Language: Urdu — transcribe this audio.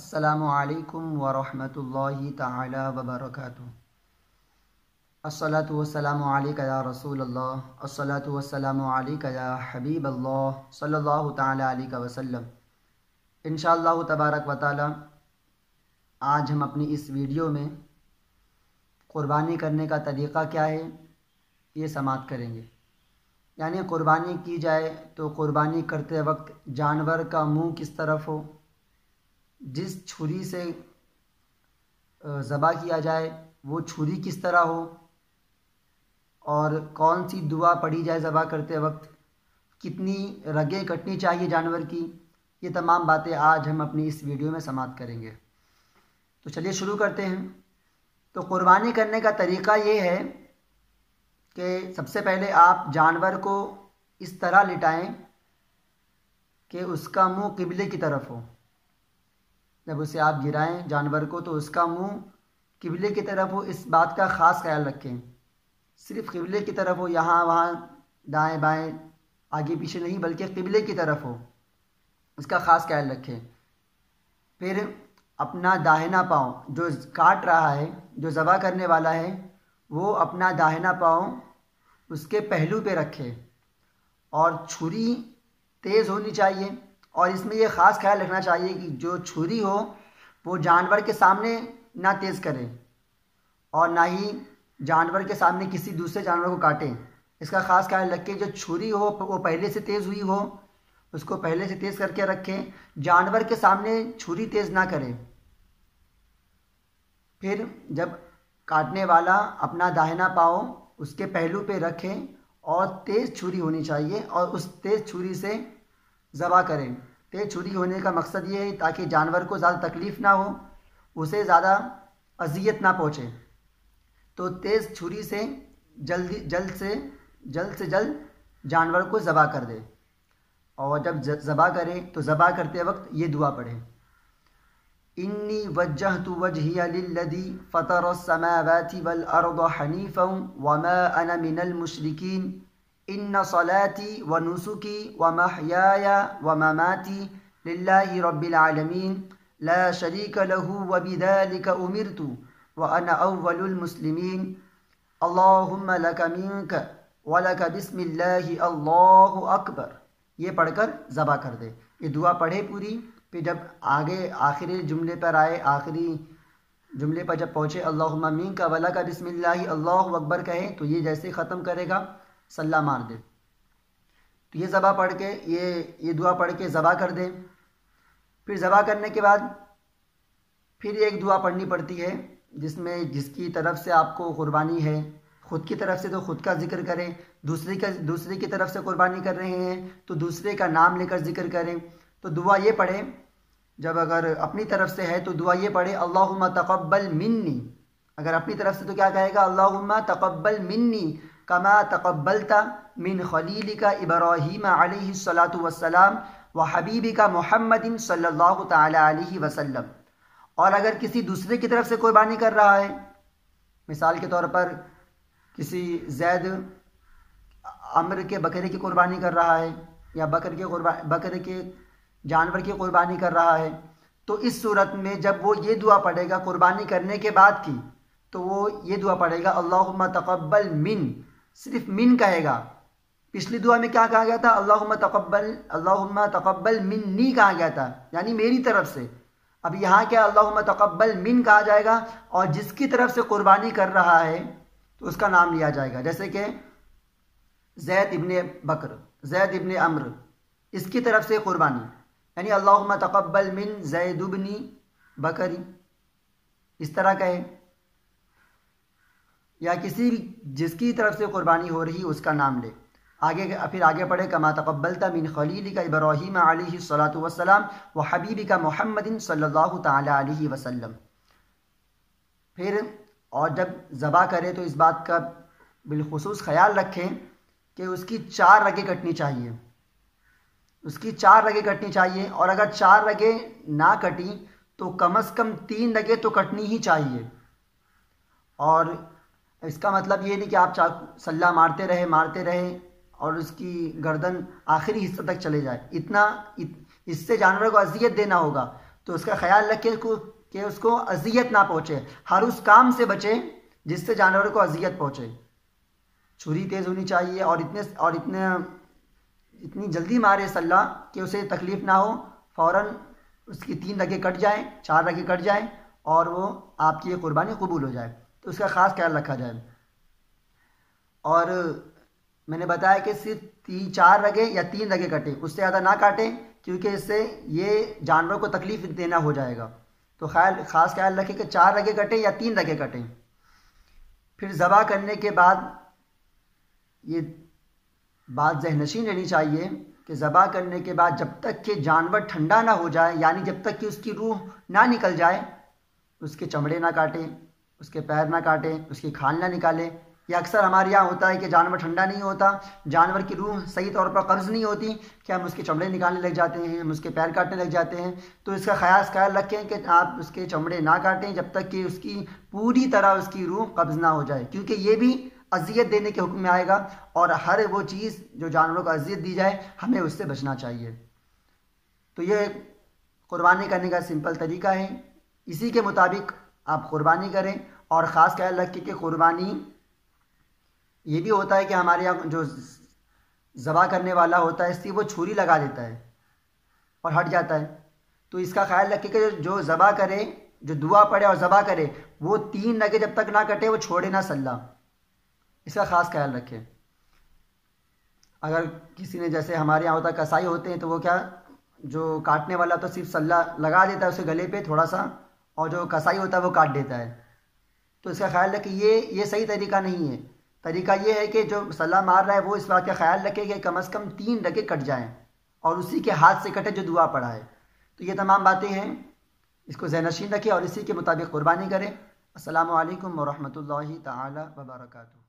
السلام علیکم ورحمۃ اللہ تعالی وبرکاتہ۔ الصلاۃ والسلام علیک یا رسول اللہ، الصلاۃ والسلام علیک یا حبیب اللہ صلی اللہ تعالی علیہ وسلم۔ انشاءاللہ تبارک و تعالی آج ہم اپنی اس ویڈیو میں قربانی کرنے کا طریقہ کیا ہے یہ سماعت کریں گے۔ یعنی قربانی کی جائے تو قربانی کرتے وقت جانور کا منہ کس طرف ہو، جس چھری سے ذبح کیا جائے وہ چھری کس طرح ہو، اور کون سی دعا پڑھی جائے ذبح کرتے وقت، کتنی رگیں کٹنی چاہیے جانور کی، یہ تمام باتیں آج ہم اپنی اس ویڈیو میں سماعت کریں گے۔ تو چلیے شروع کرتے ہیں۔ تو قربانی کرنے کا طریقہ یہ ہے کہ سب سے پہلے آپ جانور کو اس طرح لٹائیں کہ اس کا منہ قبلے کی طرف ہو۔ جب اسے آپ گرائیں جانور کو تو اس کا منہ قبلے کی طرف ہو، اس بات کا خاص خیال رکھیں۔ صرف قبلے کی طرف ہو، یہاں وہاں دائیں بائیں آگے پیچھے نہیں، بلکہ قبلے کی طرف ہو، اس کا خاص خیال رکھیں۔ پھر اپنا داہنا پاؤں جو کاٹ رہا ہے، جو ذبح کرنے والا ہے، وہ اپنا داہنا پاؤں اس کے پہلو پہ رکھے، اور چھری تیز ہونی چاہیے۔ اور اس میں یہ خاص خیال رکھنا چاہیے کہ جو چھری ہو وہ جانور کے سامنے نہ تیز کرے، اور نہ ہی جانور کے سامنے کسی دوسرے جانور کو کاٹے۔ اس کا خاص خیال رکھیں جو چھری ہو وہ پہلے سے تیز ہوئی ہو، اس کو پہلے سے تیز کر کے رکھیں، جانور کے سامنے چھری تیز نہ کرے۔ پھر جب کاٹنے والا اپنا داہنا پاؤں اس کے پہلو پہ رکھیں، اور تیز چھری ہونی چاہیے، اور اس تیز چھری سے ذبح کریں۔ تیز چھری ہونے کا مقصد یہ ہے تاکہ جانور کو زیادہ تکلیف نہ ہو، اسے زیادہ اذیت نہ پہنچے۔ تو تیز چھری سے جلد سے جلد جانور کو ذبح کر دے، اور جب ذبح کرے تو ذبح کرتے وقت یہ دعا پڑھے: انی وجہت وجہی للذی فطر السماوات والارض حنیفا وما انا من المشرکین ان صلاتی و نسکی و محیای و مماتی للہ رب العالمین لا شریک لہ و بذلک امرت و انا اول المسلمین اللہم لک منک و لک بسم اللہ اللہ اکبر۔ یہ پڑھ کر ذبح کر دے۔ یہ دعا پڑھے پوری، پھر جب آگے آخری جملے پر آئے، آخری جملے پر جب پہنچے اللہم منک و لک بسم اللہ اللہ اکبر کہیں، تو یہ جیسے ختم کرے گا سلہ مار دے۔ تو یہ ذبح پڑھ کے یہ دعا پڑھ کے ذبح کر دے۔ پھر ذبح کرنے کے بعد پھر ایک دعا پڑھنی پڑتی ہے جس کی طرف سے آپ کو قربانی ہے۔ خود کی طرف سے تو خود کا ذکر کریں، دوسرے کی طرف سے قربانی کر رہے ہیں تو دوسرے کا نام لے کر ذکر کریں۔ تو دعا یہ پڑھیں، جب اگر اپنی طرف سے ہے تو دعا یہ پڑھے اللہم تقبل منی۔ اگر اپنی طرف سے تو کیا کہے گا؟ اللہم تقبل منی کما تقبلت من خلیلک ابراہیم علیہ الصلاۃ والسلام و حبیبک محمد صلی اللہ تعالی علیہ وسلم۔ اور اگر کسی دوسرے کی طرف سے قربانی کر رہا ہے، مثال کے طور پر کسی زید عمر کے بکرے کی قربانی کر رہا ہے، یا بکرے کے جانور کی قربانی کر رہا ہے، تو اس صورت میں جب وہ یہ دعا پڑھے گا قربانی کرنے کے بعد کی، تو وہ یہ دعا پڑھے گا اللہم تقبل من، صرف من کہے گا۔ پچھلی دعا میں کیا کہا گیا تھا؟ اللہم تقبل منی کہا گیا تھا، یعنی میری طرف سے۔ اب یہاں کیا اللہم تقبل من کہا جائے گا، اور جس کی طرف سے قربانی کر رہا ہے تو اس کا نام لیا جائے گا۔ جیسے کہ زید ابن بکر، زید ابن عمر، اس کی طرف سے قربانی، یعنی اللہم تقبل من زید ابن بکری، اس طرح کہے، یا کسی جس کی طرف سے قربانی ہو رہی اس کا نام لے۔ پھر آگے پڑھے کما تقبلت من خلیلک ابراہیم علیہ الصلاۃ والسلام و حبیبک محمد صلی اللہ تعالی علیہ وسلم۔ پھر اور جب ذبح کرے تو اس بات کا بالخصوص خیال رکھیں کہ اس کی 4 رگیں کٹنی چاہیے، اس کی 4 رگیں کٹنی چاہیے، اور اگر 4 رگیں نہ کٹیں تو کم از کم 3 رگیں تو کٹنی ہی چاہیے۔ اور اس کا مطلب یہ نہیں کہ آپ سلہ مارتے رہے اور اس کی گردن آخری حصہ تک چلے جائے، اس سے جانور کو اذیت دینا ہوگا۔ تو اس کا خیال رکھے کہ اس کو اذیت نہ پہنچے، ہر اس کام سے بچے جس سے جانور کو اذیت پہنچے۔ چھری تیز ہونی چاہیے اور اتنی جلدی مارے سلہ کہ اسے تکلیف نہ ہو، فوراً اس کی 3 رگیں کٹ جائیں، 4 رگیں کٹ جائیں اور وہ آپ کی یہ قربانی قبول ہو جائے، تو اس کا خاص خیال رکھا جائے۔ اور میں نے بتایا کہ صرف 4 رگیں یا 3 رگیں کٹیں، اس سے زیادہ نہ کاٹیں کیونکہ اس سے یہ جانور کو تکلیف دینا ہو جائے گا۔ تو خاص خیال رکھیں کہ 4 رگیں کٹیں یا 3 رگیں کٹیں۔ پھر ذبح کرنے کے بعد یہ بات ذہن نشین رہنی چاہیے کہ ذبح کرنے کے بعد جب تک کہ جانور ٹھنڈا نہ ہو جائے، یعنی جب تک کہ اس کی روح نہ نکل جائے، اس کے چمڑے نہ کاٹیں، اس کے پیر نہ کاٹیں، اس کی کھال نہ نکالیں۔ یہ اکثر ہمارے یہاں ہوتا ہے کہ جانور ٹھنڈا نہیں ہوتا، جانور کی روح صحیح طور پر قبض نہیں ہوتی کہ ہم اس کے چمڑے نکالنے لگ جاتے ہیں، ہم اس کے پیر کاٹنے لگ جاتے ہیں۔ تو اس کا خیال رکھیں کہ آپ اس کے چمڑے نہ کاٹیں جب تک کہ اس کی پوری طرح اس کی روح قبض نہ ہو جائے، کیونکہ یہ بھی اذیت دینے کے حکم میں آئے گا، اور ہر وہ چیز جو جانوروں کو اذیت دی جائے ہمیں اس سے بچنا چاہیے۔ تو یہ قربانی کرنے کا سمپل طریقہ ہے، اسی کے مطابق آپ قربانی کریں۔ اور خاص خیال رکھیں کہ قربانی یہ بھی ہوتا ہے کہ ہمارے یہاں جو ذبح کرنے والا ہوتا ہے صرف وہ چھری لگا دیتا ہے اور ہٹ جاتا ہے، تو اس کا خیال رکھیں کہ جو ذبح کرے، جو دعا پڑھے اور ذبح کرے، وہ 3 رگیں جب تک نہ کٹے وہ چھوڑے نہ سلہ، اس کا خاص خیال رکھیں۔ اگر کسی نے جیسے ہمارے یہاں ہوتا ہے کسائی ہوتے ہیں تو وہ کیا، جو کاٹنے والا تو صرف سلہ لگا دیتا ہے اسے گلے پہ تھوڑا سا، اور جو کسائی ہوتا ہے وہ کاٹ دیتا ہے، تو اس کا خیال رکھیں یہ صحیح طریقہ نہیں ہے۔ طریقہ یہ ہے کہ جو سلہ مار رہا ہے وہ اس بات کا خیال رکھے کہ کم از کم 3 رگیں کٹ جائیں اور اسی کے ہاتھ سے کٹے جو دعا پڑھا ہے۔ تو یہ تمام باتیں ہیں، اس کو ذہن نشین رکھیں اور اسی کے مطابق قربانی کریں۔ السلام علیکم ورحمۃ اللہ تعالی وبرکاتہ۔